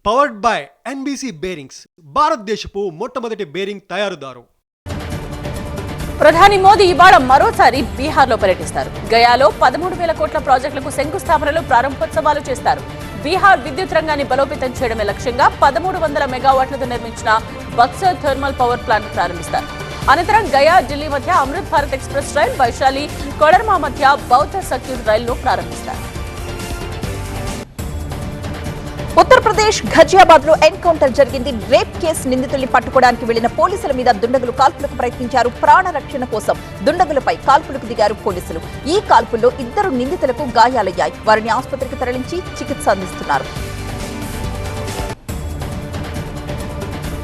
Powered by NBC bearings, భారతదేశపు మొట్టమొదటి bearing తయారుదారు. ప్రధాని మోదీ ఇవాళ మరోసారి బీహార్లో పర్యటిస్తారు. గయాలో 13,000 కోట్ల ప్రాజెక్టులకు శంకుస్థాపనలు, ప్రారంభోత్సవాలు చేస్తారు. బీహార్ విద్యుత్ రంగాన్ని బలోపేతం చేయడమే లక్ష్యంగా 1300 మెగావాట్లతో నిర్మించిన బక్సర్ థర్మల్ పవర్ ప్లాంట్ ప్రారంభిస్తారు. అనంతరం గయా ఢిల్లీ మధ్య అమృత్ భారత్ ఎక్స్ప్రెస్ రైల్, వైశాలి కొడర్మా మధ్య బౌద్ధ సర్క్యూట్ రైలును ప్రారంభిస్తారు. ఉత్తరప్రదేశ్ ఘజియాబాద్ లో ఎన్కౌంటర్ జరిగింది. రేప్ కేసు నిందితుల్ని పట్టుకోవడానికి వెళ్లిన పోలీసుల మీద దుండగులు కాల్పులకు ప్రయత్నించారు. ప్రాణ రక్షణ కోసం దుండగులపై కాల్పులకు దిగారు పోలీసులు. ఈ కాల్పుల్లో 2 నిందితులకు గాయాలయ్యాయి. వారిని ఆసుపత్రికి తరలించి చికిత్స అందిస్తున్నారు.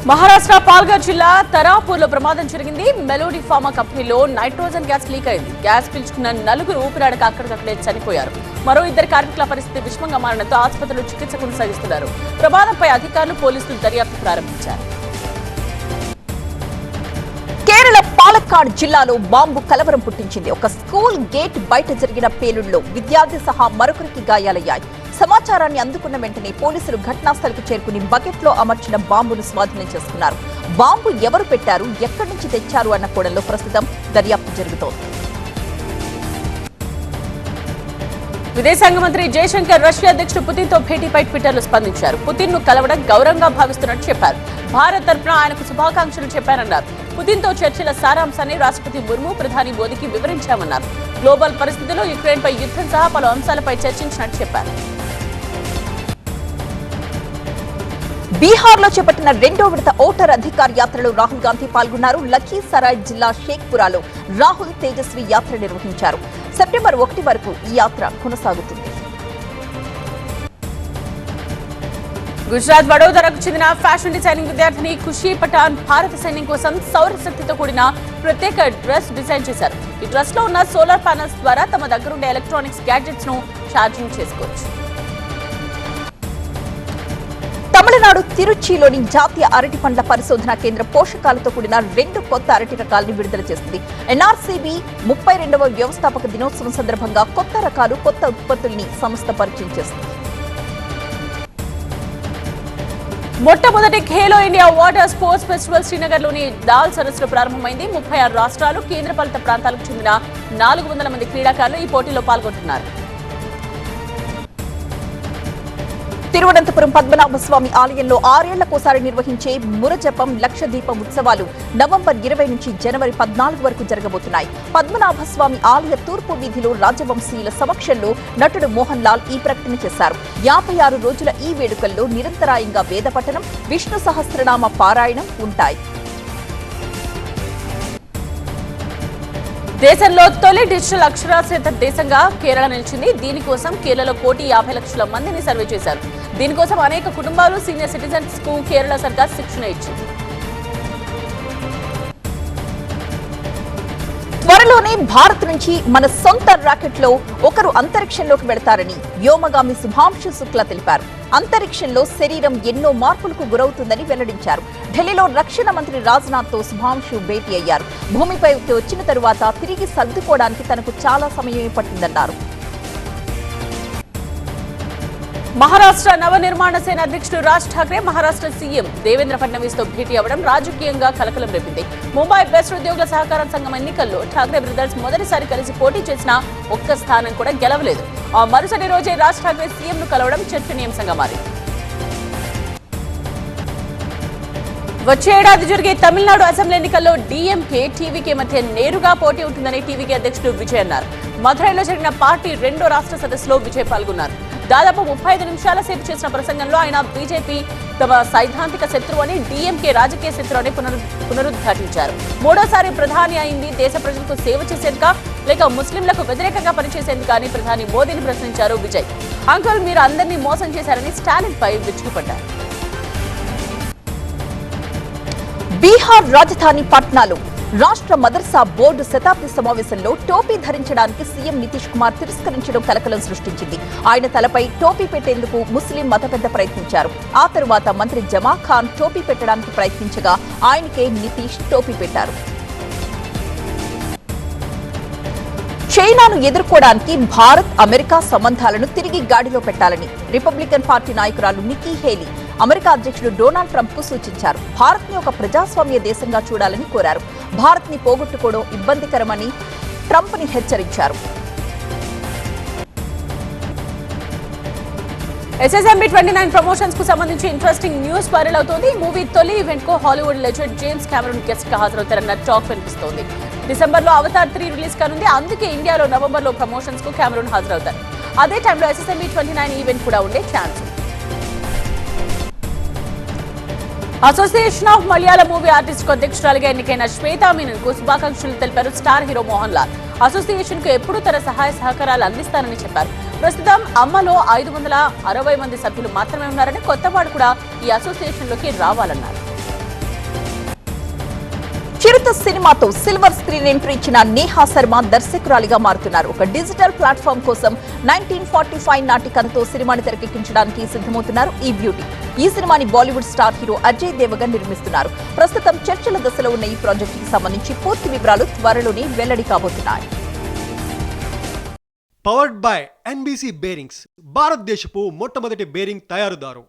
మహారాష్ట్ర పాల్ఘర్ జిల్లా తరాపూర్లో ప్రమాదం జరిగింది. మెలోడీ ఫార్మా కంపెనీలో నైట్రోజన్ గ్యాస్ లీక్ అయింది. గ్యాస్ పీల్చుకున్న 4 ఊపిరాడక అక్కడికక్కడే చనిపోయారు. మరో 2 కార్మికుల పరిస్థితి విషమంగా మారడంతో ఆసుపత్రిలో చికిత్స కొనసాగిస్తున్నారు. ప్రమాదంపై అధికారులు, పోలీసులు దర్యాప్తు ప్రారంభించారు. కేరళ పాలక్కాడ్ జిల్లాలో బాంబు కలవరం పుట్టించింది. ఒక స్కూల్ గేట్ బయట జరిగిన పేలుడులో విద్యార్థి సహా మరొకరికి గాయాలయ్యాయి. సమాచారాన్ని అందుకున్న వెంటనే పోలీసులు ఘటనాస్థలికి చేరుకుని బకెట్లో అమర్చిన బాంబును స్వాధీనం చేసుకున్నారు. బాంబు ఎవరు పెట్టారు, ఎక్కడి నుంచి తెచ్చారు అన్న కోణంలో ప్రస్తుతం దర్యాప్తు జరుగుతోంది. విదేశాంగ మంత్రి జయశంకర్ రష్యా అధ్యక్షుడు పుతిన్ తో భేటీపై ట్విట్టర్లో స్పందించారు. పుతిన్ ను కలవడం గౌరవంగా భావిస్తున్నట్టు చెప్పారు. భారత్ తరఫున ఆయనకు శుభాకాంక్షలు చెప్పారన్నారు. పుతిన్ తో చర్చల సారాంశాన్ని రాష్ట్రపతి ముర్ము, ప్రధాని మోదీకి వివరించామన్నారు. గ్లోబల్ పరిస్థితుల్లో యుక్రెయిన్ పై యుద్ధం సహా పలు అంశాలపై చర్చించినట్టు చెప్పారు. బీహార్ లో చేపట్టిన 2వ విడత ఓటర్ అధికార్ యాత్రలో రాహుల్ గాంధీ పాల్గొన్నారు. లఖీసరాయ్ జిల్లా షేక్పురాలో రాహుల్ తేజస్వి యాత్ర నిర్వహించారు. సెప్టెంబర్ 1 వరకు ఈ యాత్ర కొనసాగుతుంది. గుజరాత్ వడోదరకు చెందిన ఫ్యాషన్ డిజైనింగ్ విద్యార్థిని ఖుషీ పఠాన్ భారత సైన్యం కోసం సౌర శక్తితో కూడిన ప్రత్యేక డ్రెస్ డిజైన్ చేశారు. ఈ డ్రెస్ లో ఉన్న సోలార్ ప్యానెల్స్ ద్వారా తమ దగ్గరుండే ఎలక్ట్రానిక్స్ గ్యాడ్జెట్స్ ను ఛార్జింగ్ చేసుకోవచ్చు. తమిళనాడు తిరుచిలోని జాతీయ అరటి పండ్ల పరిశోధనా కేంద్రం పోషకాలతో కూడిన 2 కొత్త అరటి రకాలను విడుదల చేసింది. ఎన్ఆర్సీబీ 32వ వ్యవస్థాపక దినోత్సవం సందర్భంగా కొత్త రకాలు, కొత్త ఉత్పత్తుల్ని సంస్థ పరిచయం చేస్తుంది. మొట్టమొదటి Khelo India water sports festival Srinagar లోని దాల్ సరస్సులో ప్రారంభమైంది. 36 రాష్ట్రాలు, కేంద్రపాలిత ప్రాంతాలకు చెందిన 400 మంది క్రీడాకారులు ఈ పోటీలో పాల్గొంటున్నారు. తిరువనంతపురం పద్మనాభస్వామి ఆలయంలో 6 ఏళ్లకోసారి నిర్వహించే మురజపం లక్షదీపం ఉత్సవాలు నవంబర్ 20 నుంచి జనవరి 14 వరకు జరగబోతున్నాయి. పద్మనాభస్వామి ఆలయ తూర్పు వీధిలో రాజవంశీయుల సమక్షంలో నటుడు మోహన్ లాల్ ఈ ప్రకటన చేశారు. 56 రోజుల ఈ వేడుకల్లో నిరంతరాయంగా వేద పఠనం, విష్ణు సహస్రనామ పారాయణం ఉంటాయి. దేశంలో తొలి డిజిటల్ అక్షరాస్యత దేశంగా కేరళ నిలిచింది. దీనికోసం కేరళలో 1,50,00,000 మందిని సర్వే చేశారు. దీనికోసం అనేక కుటుంబాలు, సీనియర్ సిటిజన్స్ కు కేరళ సర్కార్ శిక్షణ ఇచ్చింది. త్వరలోనే భారత్ నుంచి మన సొంత రాకెట్ లో ఒకరు అంతరిక్షంలోకి వెళతారని వ్యోమగామి శుభాంశు శుక్లా తెలిపారు. అంతరిక్షంలో శరీరం ఎన్నో మార్పులకు గురవుతుందని వెల్లడించారు. ఢిల్లీలో రక్షణ మంత్రి రాజ్నాథ్ తో శుభాంశు భేటీ అయ్యారు. భూమిపైకి వచ్చిన తరువాత తిరిగి సర్దుకోవడానికి తనకు చాలా సమయం పట్టిందన్నారు. మహారాష్ట్ర నవనిర్మాణ సేన అధ్యక్షుడు రాజ్ ఠాక్రే మహారాష్ట్ర సీఎం దేవేంద్ర ఫడ్నవీస్ తో భేటీ అవ్వడం రాజకీయంగా కలకలం రేపింది. ముంబై బెస్ట్ ఉద్యోగుల సహకార సంఘం ఎన్నికల్లో ఠాక్రే బ్రదర్స్ మొదటిసారి కలిసి పోటీ చేసిన ఒక్క స్థానం కూడా గెలవలేదు. ఆ మరుసటి రోజే రాజ్ ఠాక్రే సీఎం ను కలవడం చర్చనీయాంశంగా మారింది. వచ్చే ఏడాది జరిగే తమిళనాడు అసెంబ్లీ ఎన్నికల్లో డీఎంకే, టీవీకే మధ్య నేరుగా పోటీ ఉంటుందని టీవీకే అధ్యక్షుడు విజయ్ అన్నారు. మధురైలో జరిగిన పార్టీ 2వ రాష్ట్ర సదస్సులో విజయ్ పాల్గొన్నారు. దాదాపు 35 నిమిషాల సేపు చేసిన ప్రసంగంలో ఆయన బీజేపీ తమ సైద్ధాంతిక శత్రువు అని, డీఎంకే రాజకీయ శత్రువు అని పునరుద్ఘాటించారు. 3వసారి ప్రధాని అయింది దేశ ప్రజలకు సేవ చేసేందుకా లేక ముస్లింలకు వ్యతిరేకంగా పనిచేసేందుకా అని ప్రధాని మోదీని ప్రశ్నించారు విజయ్. అంకుల్, మీరు అందరినీ మోసం చేశారని స్టాలిన్ పై విరుచుకుపడ్డారు. బీహార్ రాజధాని పట్నాలో రాష్ట్ర మదర్సా బోర్డు శతాబ్ది సమావేశంలో టోపీ ధరించడానికి సీఎం నితీష్ కుమార్ తిరస్కరించడం కలకలం సృష్టించింది. ఆయన తలపై టోపీ పెట్టేందుకు ముస్లిం మత పెద్ద ప్రయత్నించారు. ఆ తరువాత మంత్రి జమా ఖాన్ టోపీ పెట్టడానికి ప్రయత్నించగా ఆయనకే నితీష్ టోపీ పెట్టారు. చైనాను ఎదుర్కోవడానికి భారత్, అమెరికా సంబంధాలను తిరిగి గాడిలో పెట్టాలని రిపబ్లికన్ పార్టీ నాయకురాలు నిక్కీ హేలీ అమెరికా అధ్యక్షుడు డొనాల్డ్ ట్రంప్ కు సూచించారు. భారత్ ని ఒక ప్రజాస్వామ్య దేశంగా చూడాలని కోరారు. భారత్ ని పోగొట్టుకోవడం ఇబ్బందికరమని ట్రంప్ ని హెచ్చరించారు. SSMB 29 ప్రమోషన్స్ కు సంబంధించి ఇంట్రెస్టింగ్ న్యూస్ వైరల్ అవుతోంది. మూవీ తొలి ఈవెంట్ కు Hollywood legend James Cameroon guest గా హాజరవుతారన్న టాక్ వినిపిస్తోంది. డిసెంబర్ లో అవతార్ 3 రిలీజ్ కానుంది. అందుకే ఇండియాలో నవంబర్ లో ప్రమోషన్స్ కు కెమెరూన్ హాజరవుతారు. అదే టైంలో SSMB 29 ఈవెంట్ కూడా ఉండే ఛాన్స్ ఉంది. Association of Malayala movie artist కు అధ్యక్షురాలిగా ఎన్నికైన శ్వేతా మీనన్ కు శుభాకాంక్షలు తెలిపారు star hero Mohanlal. Association కు ఎప్పుడూ తన సహాయ సహకారాలు అందిస్తానని చెప్పారు. ప్రస్తుతం అమ్మలో 560 మంది సభ్యులు మాత్రమే ఉన్నారని, కొత్తవాడు కూడా ఈ అసోసియేషన్ లోకి రావాలన్నారు. చిరుత సినిమాతో సిల్వర్ స్క్రీన్ ఎంట్రీ ఇచ్చిన నేహా శర్మ దర్శకురాలిగా మారుతున్నారు. ఒక డిజిటల్ ప్లాట్ఫామ్ కోసం 1945 నాటి కథతో సినిమాని తెరకెక్కించడానికి సిద్ధమవుతున్నారు ఈ బ్యూటీ. ఈ సినిమాని బాలీవుడ్ స్టార్ హీరో అజయ్ దేవగన్ నిర్మిస్తున్నారు. ప్రస్తుతం చర్చల దశలో ఉన్న ఈ ప్రాజెక్టుకి సంబంధించి పూర్తి వివరాలు త్వరలోనే వెల్లడి కాబోతున్నాయి. పవర్డ్ బై NBC బేరింగ్స్, భారతదేశపు మొట్టమొదటి బేరింగ్ తయారుదారు.